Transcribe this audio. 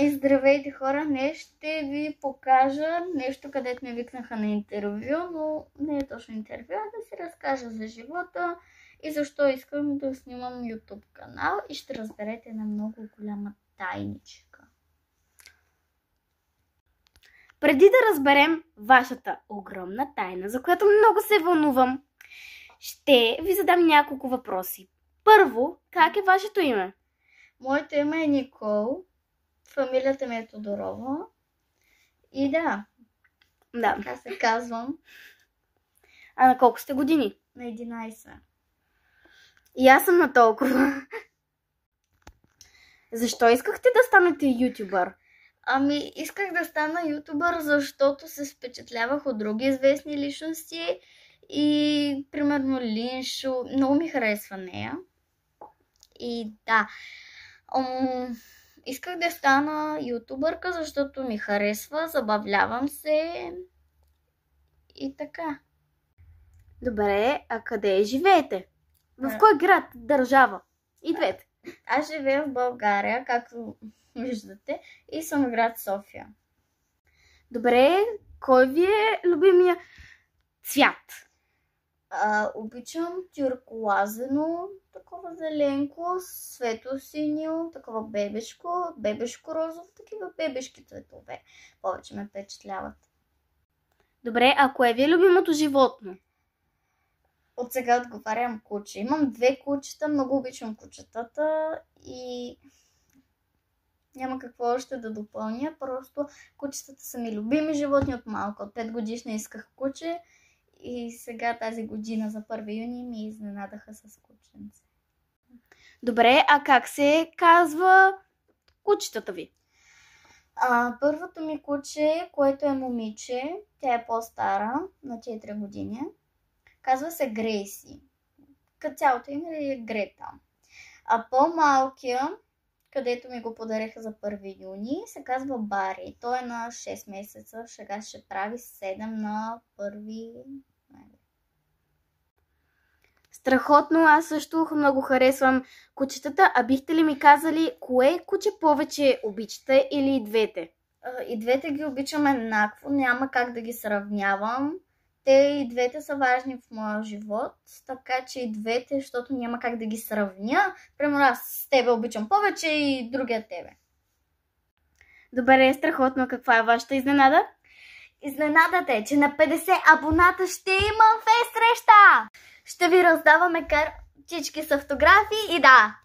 Здравейте хора, днес ще ви покажа нещо, където ме викнаха на интервю, но не е точно интервю, а да си разкажа за живота и защо искам да снимам YouTube канал и ще разберете една много голяма тайничка. Преди да разберем вашата огромна тайна, за която много се вълнувам, ще ви задам няколко въпроси. Първо, как е вашето име? Моето име е Никол, фамилията ми е Тодорова и да, така се казвам. А на колко сте години? На 11. И аз съм на толкова. Защо искахте да станете ютубър? Ами, исках да стана ютубър, защото се впечатлявах от други известни личности и, примерно, Линшо, много ми харесва нея. И да, исках да стана ютубърка, защото ми харесва, забавлявам се и така. Добре, а къде живеете? В кой град, държава? И двете. Аз живея в България, както виждате, и съм в град София. Добре, кой ви е любимия цвят? Обичам тюркоазено, такова зеленко, светло-синьо, такова бебешко розово, такива бебешки цветове. Повече ме впечатляват. Добре, а кое ви е любимото животно? От сега отговарям куче. Имам 2 кучета, много обичам кучетата и няма какво още да допълня. Просто кучетата са ми любими животни от малко. От 5 годишна исках куче и сега тази година за 1 юни ми изненадаха с кученце. Добре, а как се казва кучетата ви? Първото ми куче, което е момиче, тя е по-стара, на 4 години. Казва се Грейси. Като цялото име е Грета. А по-малкия, където ми го подариха за 1 юни, се казва Бари. Той е на 6 месеца. Сега ще прави 7 на 1 ноември. Страхотно, аз също много харесвам кучетата. А бихте ли ми казали, кое куче повече обичате или и двете? И двете ги обичам еднакво. Няма как да ги сравнявам. Те и двете са важни в моя живот, така че и двете, защото няма как да ги сравня. Примерно аз с тебе обичам повече и другия тебе. Добре, страхотно. Каква е вашата изненада? Изненадата е, че на 50 абоната ще имам фест среща! Ще ви раздаваме картички с автографии и да,